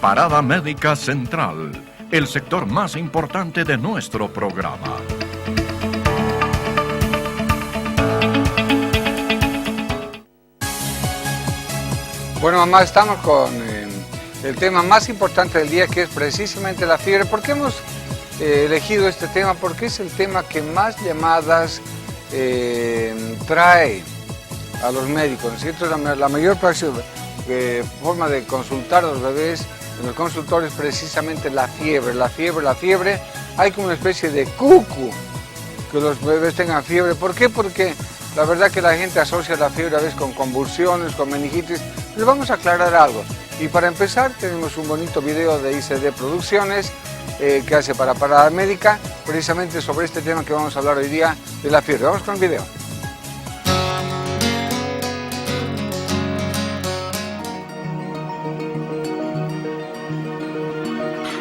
Parada Médica Central, el sector más importante de nuestro programa. Bueno, mamá, estamos con el tema más importante del día, que es precisamente la fiebre. ¿Por qué hemos elegido este tema? Porque es el tema que más llamadas trae a los médicos, ¿no es cierto? La mayor forma de consultar a los bebés en el consultorio es precisamente la fiebre. La fiebre. Hay como una especie de cucu que los bebés tengan fiebre. ¿Por qué? Porque la verdad que la gente asocia la fiebre a veces con convulsiones, con meningitis. Les vamos a aclarar algo. Y para empezar tenemos un bonito video de ICD Producciones que hace para Parada Médica, precisamente sobre este tema que vamos a hablar hoy día, de la fiebre. Vamos con el video.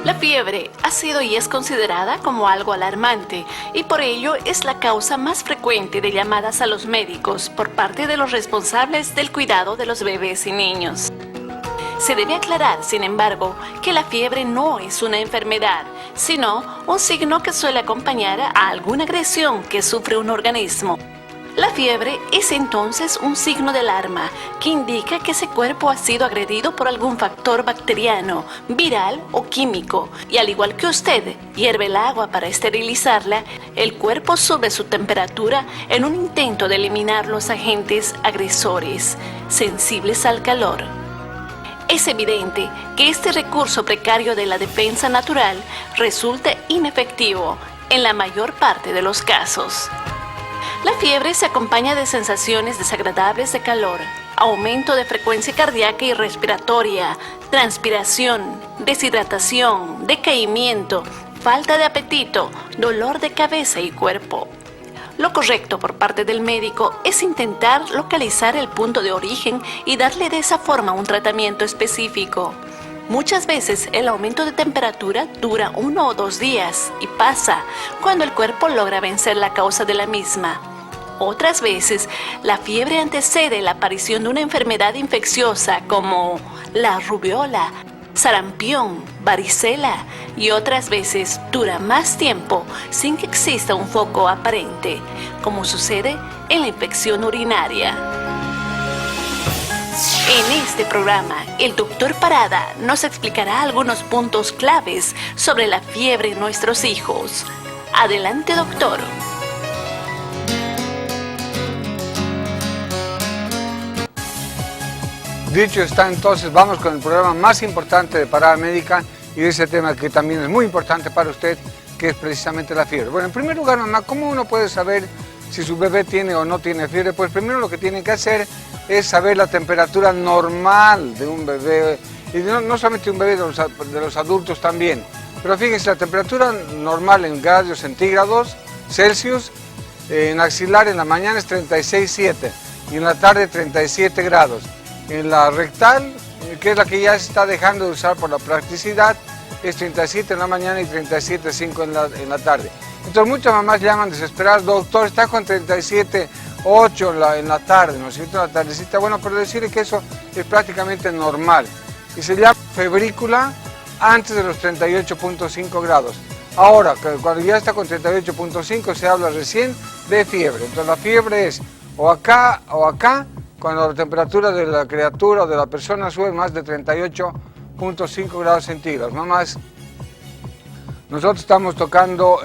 La fiebre ha sido y es considerada como algo alarmante y por ello es la causa más frecuente de llamadas a los médicos por parte de los responsables del cuidado de los bebés y niños. Se debe aclarar, sin embargo, que la fiebre no es una enfermedad, sino un signo que suele acompañar a alguna agresión que sufre un organismo. La fiebre es entonces un signo de alarma que indica que ese cuerpo ha sido agredido por algún factor bacteriano, viral o químico. Y al igual que usted hierve el agua para esterilizarla, el cuerpo sube su temperatura en un intento de eliminar los agentes agresores, sensibles al calor. Es evidente que este recurso precario de la defensa natural resulta inefectivo en la mayor parte de los casos. La fiebre se acompaña de sensaciones desagradables de calor, aumento de frecuencia cardíaca y respiratoria, transpiración, deshidratación, decaimiento, falta de apetito, dolor de cabeza y cuerpo. Lo correcto por parte del médico es intentar localizar el punto de origen y darle de esa forma un tratamiento específico. Muchas veces el aumento de temperatura dura 1 o 2 días y pasa cuando el cuerpo logra vencer la causa de la misma. Otras veces, la fiebre antecede la aparición de una enfermedad infecciosa como la rubiola, sarampión, varicela, y otras veces dura más tiempo sin que exista un foco aparente, como sucede en la infección urinaria. En este programa, el doctor Parada nos explicará algunos puntos claves sobre la fiebre en nuestros hijos. Adelante, doctor. Dicho está, entonces vamos con el programa más importante de Parada Médica y de ese tema que también es muy importante para usted, que es precisamente la fiebre. Bueno, en primer lugar, mamá, ¿cómo uno puede saber si su bebé tiene o no tiene fiebre? Pues primero lo que tiene que hacer es saber la temperatura normal de un bebé, y no solamente de un bebé, de los adultos también. Pero fíjense, la temperatura normal en grados centígrados, Celsius, en axilar en la mañana es 36,7 y en la tarde 37 grados. En la rectal, que es la que ya se está dejando de usar por la practicidad, es 37 en la mañana y 37,5 en la tarde. Entonces muchas mamás llaman desesperadas: doctor, está con 37,8 en la tarde, ¿no es cierto? En la tardecita. Bueno, pero decirle que eso es prácticamente normal. Y se llama febrícula antes de los 38,5 grados. Ahora, cuando ya está con 38,5 se habla recién de fiebre. Entonces la fiebre es o acá o acá, cuando la temperatura de la criatura o de la persona sube más de 38,5 grados centígrados. Mamás, nosotros estamos tocando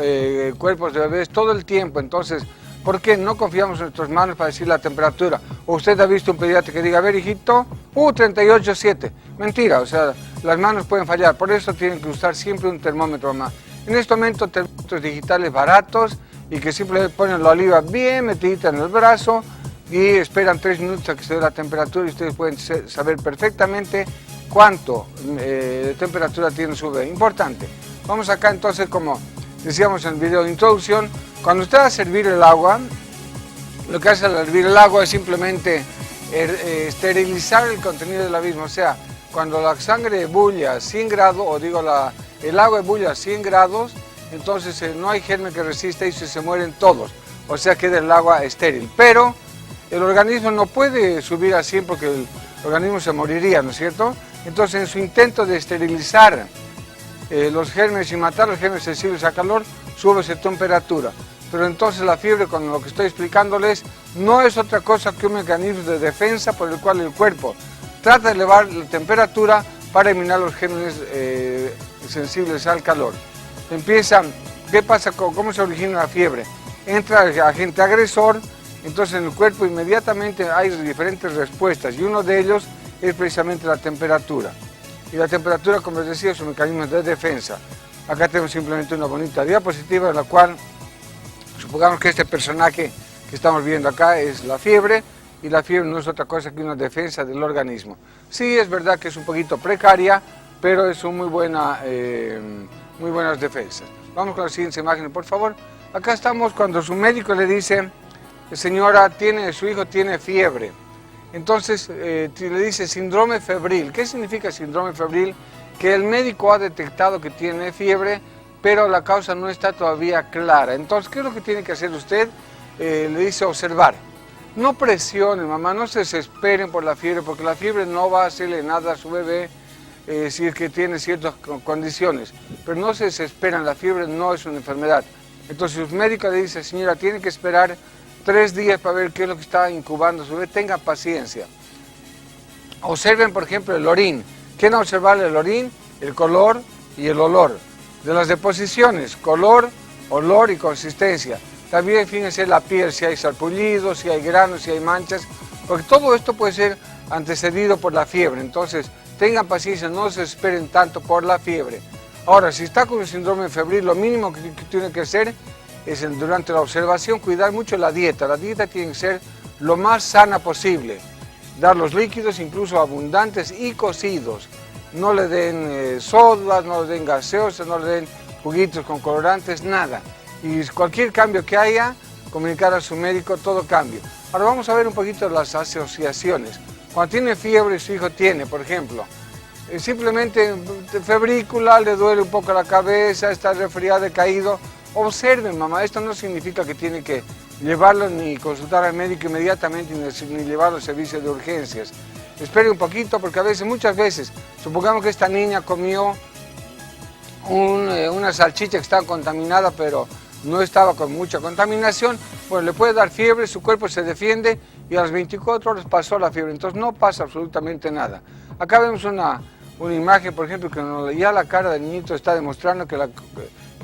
cuerpos de bebés todo el tiempo, entonces, ¿por qué no confiamos en nuestras manos para decir la temperatura? O usted ha visto un pediatra que diga: a ver, hijito, 38,7. Mentira, o sea, las manos pueden fallar, por eso tienen que usar siempre un termómetro, mamá. En este momento, termómetros digitales baratos y que simplemente ponen la oliva bien metidita en el brazo y esperan 3 minutos a que se dé la temperatura y ustedes pueden saber perfectamente cuánto de temperatura tiene su bebé. Importante. Vamos acá entonces, como decíamos en el video de introducción, cuando usted va a servir el agua, lo que hace al hervir el agua es simplemente esterilizar el contenido de la misma. O sea, cuando la sangre ebulle a 100 grados, o digo el agua ebulle a 100 grados, entonces no hay germen que resista y se mueren todos. O sea, queda el agua estéril. Pero el organismo no puede subir a 100 porque el organismo se moriría, ¿no es cierto? Entonces, en su intento de esterilizar los gérmenes y matar los gérmenes sensibles a calor, sube su temperatura. Pero entonces la fiebre, con lo que estoy explicándoles, no es otra cosa que un mecanismo de defensa por el cual el cuerpo trata de elevar la temperatura para eliminar los gérmenes sensibles al calor. ¿Qué pasa? ¿Cómo se origina la fiebre? Entra el agente agresor, entonces en el cuerpo inmediatamente hay diferentes respuestas y uno de ellos es precisamente la temperatura. Y la temperatura, como les decía, es un mecanismo de defensa. Acá tenemos simplemente una bonita diapositiva en la cual supongamos que este personaje que estamos viendo acá es la fiebre, y la fiebre no es otra cosa que una defensa del organismo. Sí, es verdad que es un poquito precaria, pero es muy buenas defensas. Vamos con la siguiente imagen, por favor. Acá estamos cuando su médico le dice, señora, su hijo tiene fiebre. Entonces le dice síndrome febril. ¿Qué significa síndrome febril? Que el médico ha detectado que tiene fiebre, pero la causa no está todavía clara. Entonces, ¿qué es lo que tiene que hacer usted? Le dice observar. No presionen, mamá, no se desesperen por la fiebre, porque la fiebre no va a hacerle nada a su bebé si es que tiene ciertas condiciones. Pero no se desesperan, la fiebre no es una enfermedad. Entonces, su médico le dice, señora, tiene que esperar 3 días para ver qué es lo que está incubando su bebé, tenga paciencia. Observen, por ejemplo, el orín. ¿Quieren observar el orín? El color y el olor. De las deposiciones, color, olor y consistencia. También fíjense la piel, si hay sarpullidos, si hay granos, si hay manchas, porque todo esto puede ser antecedido por la fiebre. Entonces, tengan paciencia, no se esperen tanto por la fiebre. Ahora, si está con un síndrome febril, lo mínimo que tiene que hacer es durante la observación cuidar mucho la dieta. La dieta tiene que ser lo más sana posible. Dar los líquidos incluso abundantes y cocidos. No le den sodas, no le den gaseosas, no le den juguitos con colorantes, nada. Y cualquier cambio que haya, comunicar a su médico todo cambio. Ahora vamos a ver un poquito las asociaciones. Cuando tiene fiebre, su hijo tiene, por ejemplo, simplemente febrícula, le duele un poco la cabeza, está resfriado, decaído. Observen, mamá, esto no significa que tiene que llevarlo ni consultar al médico inmediatamente ni llevarlo al servicio de urgencias. Espere un poquito porque muchas veces, supongamos que esta niña comió una salchicha que estaba contaminada, pero no estaba con mucha contaminación, bueno, le puede dar fiebre, su cuerpo se defiende y a las 24 horas pasó la fiebre, entonces no pasa absolutamente nada. Acá vemos una imagen, por ejemplo, que ya la cara del niñito está demostrando que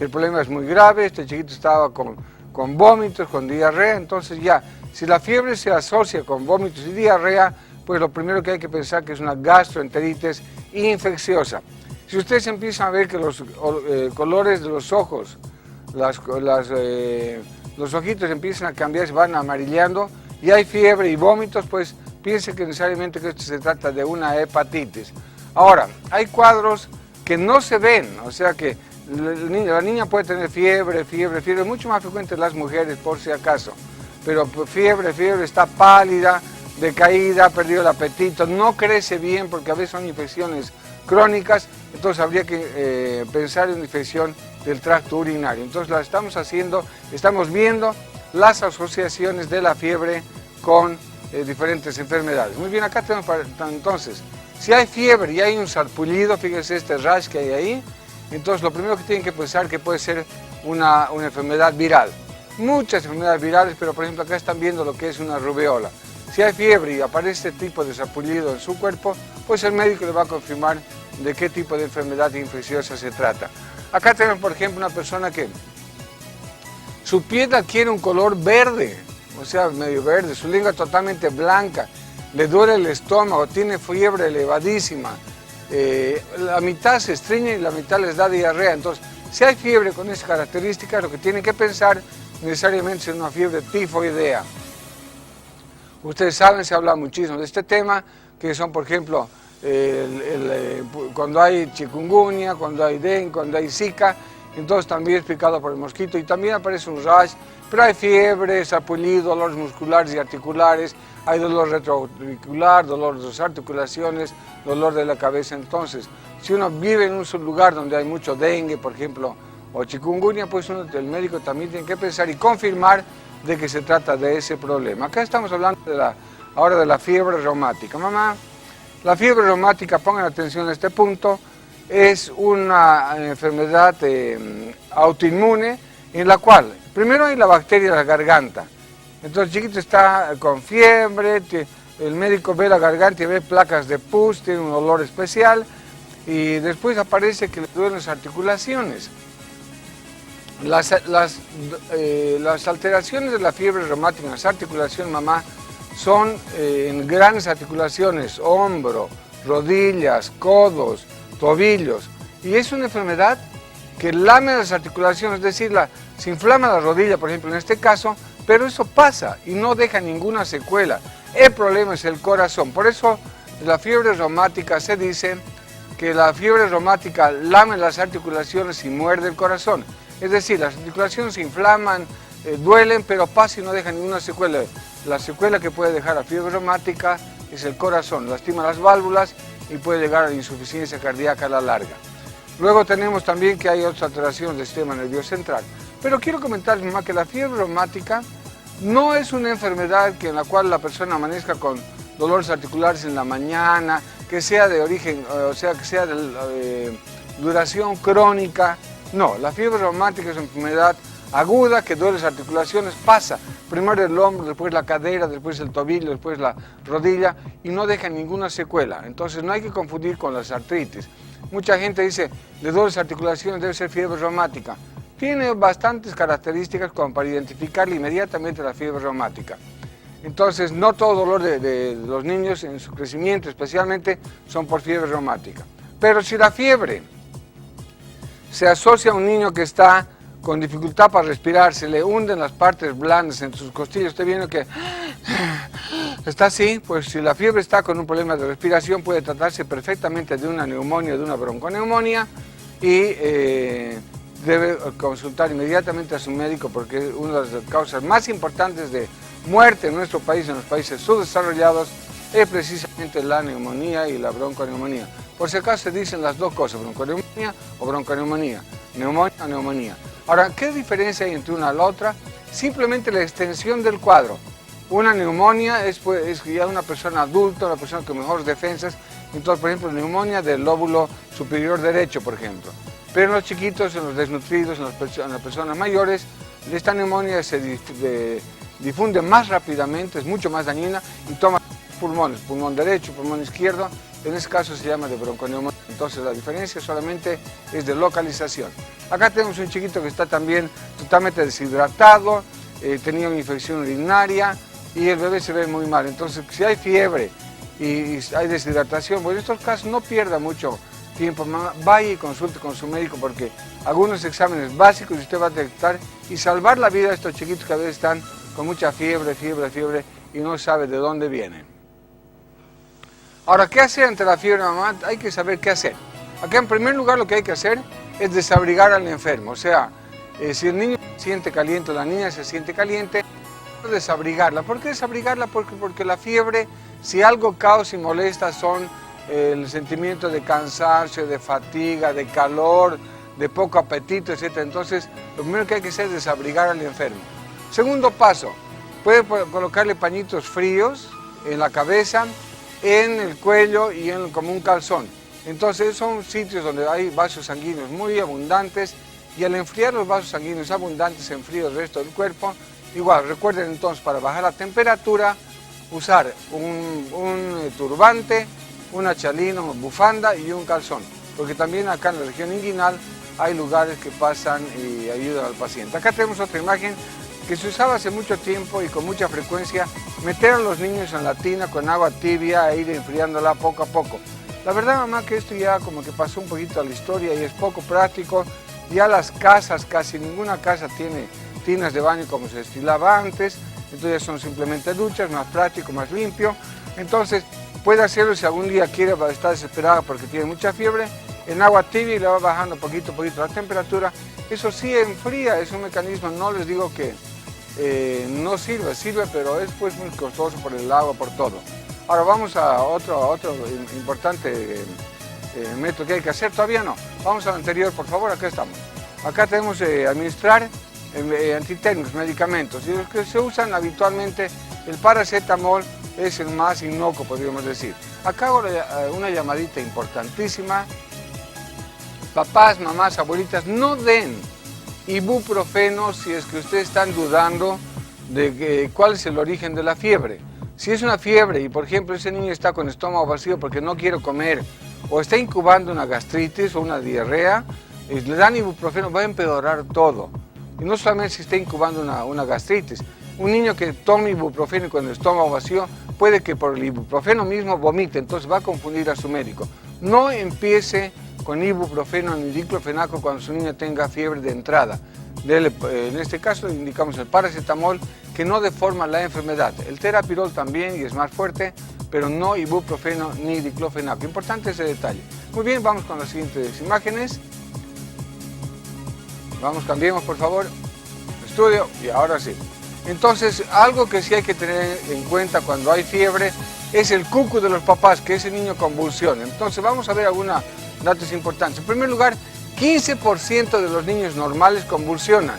el problema es muy grave. Este chiquito estaba con vómitos, con diarrea, entonces ya, si la fiebre se asocia con vómitos y diarrea, pues lo primero que hay que pensar que es una gastroenteritis infecciosa. Si ustedes empiezan a ver que los colores de los ojos, los ojitos empiezan a cambiar, se van amarillando y hay fiebre y vómitos, pues piense que necesariamente que esto se trata de una hepatitis. Ahora, hay cuadros que no se ven, o sea que la niña puede tener fiebre, mucho más frecuente en las mujeres por si acaso, pero fiebre, está pálida, decaída, ha perdido el apetito, no crece bien porque a veces son infecciones crónicas, entonces habría que pensar en una infección del tracto urinario. Entonces estamos viendo las asociaciones de la fiebre con diferentes enfermedades. Muy bien, acá tenemos entonces, si hay fiebre y hay un sarpullido, fíjense este rash que hay ahí, entonces lo primero que tienen que pensar que puede ser una enfermedad viral. Muchas enfermedades virales, pero por ejemplo acá están viendo lo que es una rubeola. Si hay fiebre y aparece este tipo de sarpullido en su cuerpo, pues el médico le va a confirmar de qué tipo de enfermedad infecciosa se trata. Acá tenemos, por ejemplo, una persona que su piel adquiere un color verde, o sea, medio verde, su lengua totalmente blanca, le duele el estómago, tiene fiebre elevadísima, la mitad se estreña y la mitad les da diarrea. Entonces, si hay fiebre con esas características, lo que tienen que pensar necesariamente es una fiebre tifoidea. Ustedes saben, se habla muchísimo de este tema, que son, por ejemplo, cuando hay chikungunya, cuando hay dengue, cuando hay zika, entonces también es picado por el mosquito y también aparece un rash, pero hay fiebre, sarpullido, dolores musculares y articulares, hay dolor retroauricular, dolor de las articulaciones, dolor de la cabeza. Entonces, si uno vive en un lugar donde hay mucho dengue, por ejemplo, o chikungunya, pues el médico también tiene que pensar y confirmar de que se trata de ese problema. Acá estamos hablando ahora de la fiebre reumática. Mamá, La fiebre reumática, pongan atención a este punto, es una enfermedad autoinmune en la cual primero hay la bacteria de la garganta. Entonces el chiquito está con fiebre, el médico ve la garganta y ve placas de pus, tiene un olor especial y después aparece que le duelen las articulaciones. Las alteraciones de la fiebre reumática en las articulaciones, mamá, son en grandes articulaciones, hombro, rodillas, codos, tobillos. Y es una enfermedad que lame las articulaciones, es decir, se inflama la rodilla, por ejemplo, en este caso, pero eso pasa y no deja ninguna secuela. El problema es el corazón. Por eso la fiebre reumática se dice que la fiebre reumática lame las articulaciones y muerde el corazón. Es decir, las articulaciones se inflaman, duelen, pero pasa y no deja ninguna secuela. La secuela que puede dejar la fiebre reumática es el corazón, lastima las válvulas y puede llegar a la insuficiencia cardíaca a la larga. Luego tenemos también que hay otras alteraciones del sistema nervioso central. Pero quiero comentarles, mamá, que la fiebre reumática no es una enfermedad en la cual la persona amanezca con dolores articulares en la mañana, que sea de origen, o sea, que sea de duración crónica. No, la fiebre reumática es una enfermedad aguda que duele las articulaciones, pasa primero el hombro, después la cadera, después el tobillo, después la rodilla y no deja ninguna secuela. Entonces no hay que confundir con las artritis. Mucha gente dice, le duele las articulaciones, debe ser fiebre reumática. Tiene bastantes características como para identificarle inmediatamente la fiebre reumática. Entonces no todo dolor de los niños en su crecimiento especialmente son por fiebre reumática. Pero si la fiebre se asocia a un niño que está con dificultad para respirar, se le hunden las partes blandas entre sus costillas, usted viene que está así, pues si la fiebre está con un problema de respiración puede tratarse perfectamente de una neumonía, de una bronconeumonía y debe consultar inmediatamente a su médico porque es una de las causas más importantes de muerte en nuestro país, en los países subdesarrollados, es precisamente la neumonía y la bronconeumonía. Por si acaso se dicen las dos cosas, bronconeumonía o bronconeumonía, neumonía o neumonía. Ahora, ¿qué diferencia hay entre una y la otra? Simplemente la extensión del cuadro. Una neumonía es ya una persona adulta, una persona con mejores defensas. Entonces, por ejemplo, neumonía del lóbulo superior derecho, por ejemplo. Pero en los chiquitos, en los desnutridos, en las personas mayores, esta neumonía se difunde más rápidamente, es mucho más dañina y toma pulmones, pulmón derecho, pulmón izquierdo. En este caso se llama de bronconeumonía. Entonces la diferencia solamente es de localización. Acá tenemos un chiquito que está también totalmente deshidratado, tenía una infección urinaria y el bebé se ve muy mal. Entonces si hay fiebre y hay deshidratación, pues en estos casos no pierda mucho tiempo, vaya y consulte con su médico porque algunos exámenes básicos usted va a detectar y salvar la vida de estos chiquitos que a veces están con mucha fiebre y no sabe de dónde vienen. Ahora, ¿qué hacer ante la fiebre, mamá? Hay que saber qué hacer. Acá en primer lugar lo que hay que hacer es desabrigar al enfermo, o sea, si el niño se siente caliente o la niña se siente caliente, desabrigarla. ¿Por qué desabrigarla? Porque la fiebre, si algo causa y molesta son el sentimiento de cansancio, de fatiga, de calor, de poco apetito, etc. Entonces, lo primero que hay que hacer es desabrigar al enfermo. Segundo paso, puede colocarle pañitos fríos en la cabeza, en el cuello y como un calzón. Entonces son sitios donde hay vasos sanguíneos muy abundantes y al enfriar los vasos sanguíneos abundantes se enfría el resto del cuerpo. Igual, recuerden entonces para bajar la temperatura usar un turbante, una chalina, una bufanda y un calzón, porque también acá en la región inguinal hay lugares que pasan y ayudan al paciente. Acá tenemos otra imagen que se usaba hace mucho tiempo y con mucha frecuencia, meter a los niños en la tina con agua tibia e ir enfriándola poco a poco. La verdad, mamá, que esto ya como que pasó un poquito a la historia y es poco práctico. Ya las casas, casi ninguna casa tiene tinas de baño como se destilaba antes, entonces son simplemente duchas, más práctico, más limpio. Entonces puede hacerlo si algún día quiere estar desesperada porque tiene mucha fiebre, en agua tibia y le va bajando poquito a poquito la temperatura. Eso sí enfría, es un mecanismo, no les digo que no sirve, pero es pues muy costoso por el agua, por todo. Ahora vamos a otro importante método que hay que hacer, todavía no. Vamos al anterior, por favor, acá estamos. Acá tenemos administrar antitérmicos, medicamentos, y los que se usan habitualmente, el paracetamol es el más inocuo, podríamos decir. Acá hago una llamadita importantísima. Papás, mamás, abuelitas, no den ibuprofeno si es que ustedes están dudando de cuál es el origen de la fiebre. Si es una fiebre y, por ejemplo, ese niño está con estómago vacío porque no quiere comer o está incubando una gastritis o una diarrea, le dan ibuprofeno, va a empeorar todo. Y no solamente si está incubando una gastritis. Un niño que tome ibuprofeno con el estómago vacío puede que por el ibuprofeno mismo vomite, entonces va a confundir a su médico. No empiece con ibuprofeno ni diclofenaco cuando su niño tenga fiebre de entrada. En este caso indicamos el paracetamol, que no deforma la enfermedad. El terapirol también y es más fuerte, pero no ibuprofeno ni diclofenaco. Importante ese detalle. Muy bien, vamos con las siguientes imágenes. Vamos, cambiemos por favor. Estudio y ahora sí. Entonces, algo que sí hay que tener en cuenta cuando hay fiebre es el cucu de los papás, que ese niño convulsione. Entonces, vamos a ver algunos datos importantes. En primer lugar, 15% de los niños normales convulsionan.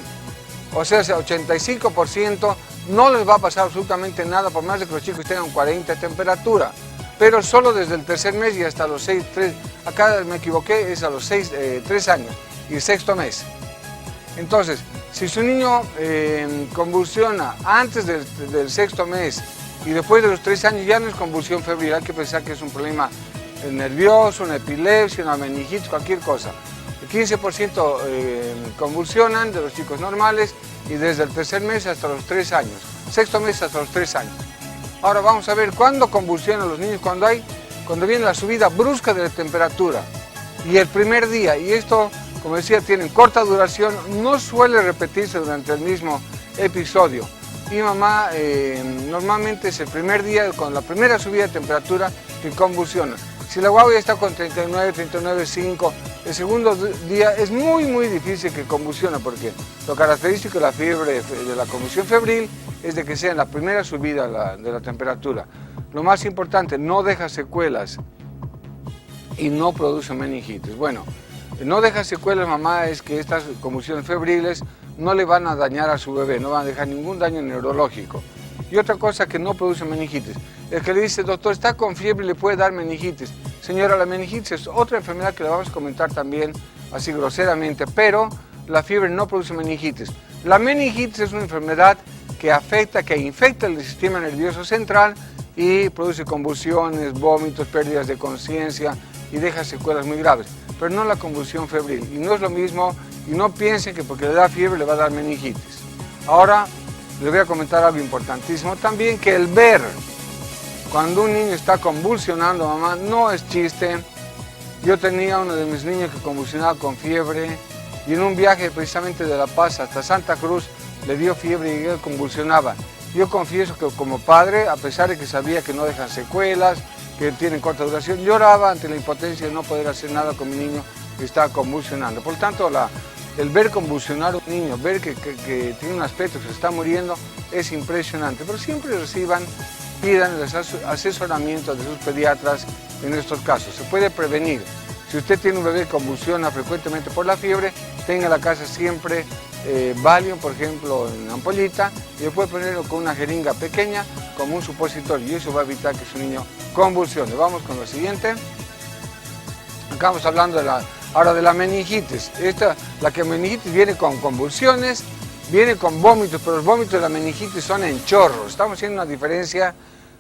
O sea, 85% no les va a pasar absolutamente nada, por más de que los chicos tengan 40 de temperatura. Pero solo desde el tercer mes y hasta los 3, acá me equivoqué, es a los 3 años y el sexto mes. Entonces, si su niño convulsiona antes del sexto mes y después de los 3 años, ya no es convulsión febril, hay que pensar que es un problema nervioso, una epilepsia, una meningitis, cualquier cosa. El 15% convulsionan de los chicos normales y desde el tercer mes hasta los 3 años, sexto mes hasta los 3 años. Ahora vamos a ver cuándo convulsionan los niños, cuando viene la subida brusca de la temperatura y el primer día, y esto, como decía, tiene corta duración, no suele repetirse durante el mismo episodio. Y mamá, normalmente es el primer día, con la primera subida de temperatura, que convulsiona. Si la guagua ya está con 39, 39,5, el segundo día es muy difícil que convulsione, porque lo característico de la fiebre, de la convulsión febril, es de que sea en la primera subida de la temperatura. Lo más importante, no deja secuelas y no produce meningitis. Bueno, no deja secuelas, mamá, es que estas convulsiones febriles no le van a dañar a su bebé, no van a dejar ningún daño neurológico. Y otra cosa que no produce meningitis, el que le dice, doctor, está con fiebre y le puede dar meningitis. Señora, la meningitis es otra enfermedad que le vamos a comentar también, así groseramente, pero la fiebre no produce meningitis. La meningitis es una enfermedad que infecta el sistema nervioso central y produce convulsiones, vómitos, pérdidas de conciencia y deja secuelas muy graves, pero no la convulsión febril. Y no es lo mismo, y no piensen que porque le da fiebre le va a dar meningitis. Ahora les voy a comentar algo importantísimo también, que el ver cuando un niño está convulsionando, mamá, no es chiste. Yo tenía uno de mis niños que convulsionaba con fiebre y en un viaje precisamente de La Paz hasta Santa Cruz le dio fiebre y él convulsionaba. Yo confieso que como padre, a pesar de que sabía que no dejan secuelas, que tienen corta duración, lloraba ante la impotencia de no poder hacer nada con mi niño que estaba convulsionando. Por tanto, el ver convulsionar a un niño, ver que tiene un aspecto que se está muriendo, es impresionante. Pero siempre pidan el asesoramiento de sus pediatras en estos casos. Se puede prevenir. Si usted tiene un bebé que convulsiona frecuentemente por la fiebre, tenga en la casa siempre Valium, por ejemplo, en ampollita, y le puede ponerlo con una jeringa pequeña como un supositorio, y eso va a evitar que su niño convulsione. Vamos con lo siguiente. Acá estamos hablando ahora de la meningitis. La meningitis viene con convulsiones, viene con vómitos, pero los vómitos de la meningitis son en chorros. Estamos haciendo una diferencia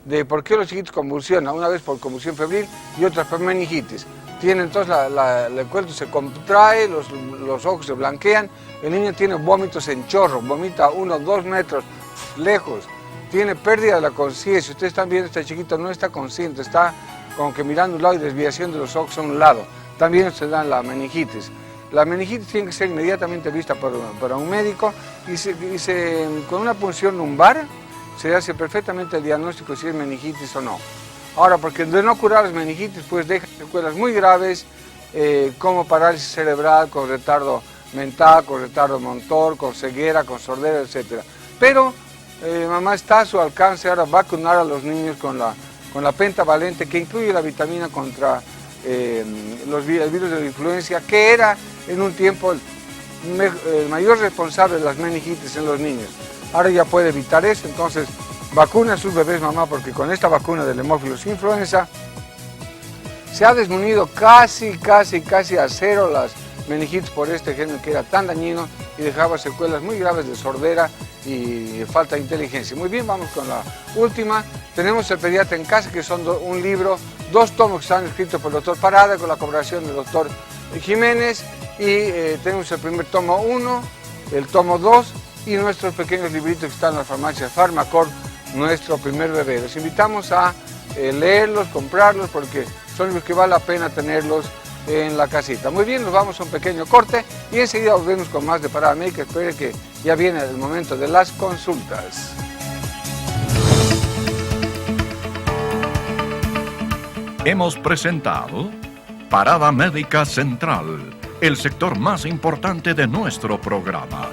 de por qué los chiquitos convulsionan, una vez por convulsión febril y otra por meningitis. Entonces el cuerpo se contrae, los ojos se blanquean, el niño tiene vómitos en chorro, vomita 1 o 2 metros lejos, tiene pérdida de la conciencia. Ustedes están viendo, este chiquito no está consciente, está como que mirando a un lado y desviación de los ojos a un lado. También se da la meningitis. La meningitis tiene que ser inmediatamente vista por un médico y con una punción lumbar se hace perfectamente el diagnóstico si es meningitis o no. Ahora, porque de no curar las meningitis, pues deja secuelas muy graves, como parálisis cerebral, con retardo mental, con retardo motor, con ceguera, con sordera, etc. Pero, mamá, está a su alcance ahora vacunar a los niños con la pentavalente, que incluye la vitamina contra el virus de la influencia, que era en un tiempo el mayor responsable de las meningitis en los niños. Ahora ya puede evitar eso, entonces vacuna a sus bebés, mamá, porque con esta vacuna del Haemophilus influenza Se ha disminuido casi a cero las meningitis por este germen que era tan dañino y dejaba secuelas muy graves de sordera y falta de inteligencia. Muy bien, vamos con la última. Tenemos El pediatra en casa, que son un libro, 2 tomos que están escritos por el doctor Parada con la colaboración del doctor Jiménez, y tenemos el primer tomo 1, el tomo 2 y nuestros pequeños libritos que están en la farmacia Farmacor, nuestro primer bebé. Los invitamos a leerlos, comprarlos, porque son los que vale la pena tenerlos en la casita. Muy bien, nos vamos a un pequeño corte y enseguida volvemos con más de Parada Médica. Espere que ya viene el momento de las consultas. Hemos presentado Parada Médica Central, el sector más importante de nuestro programa.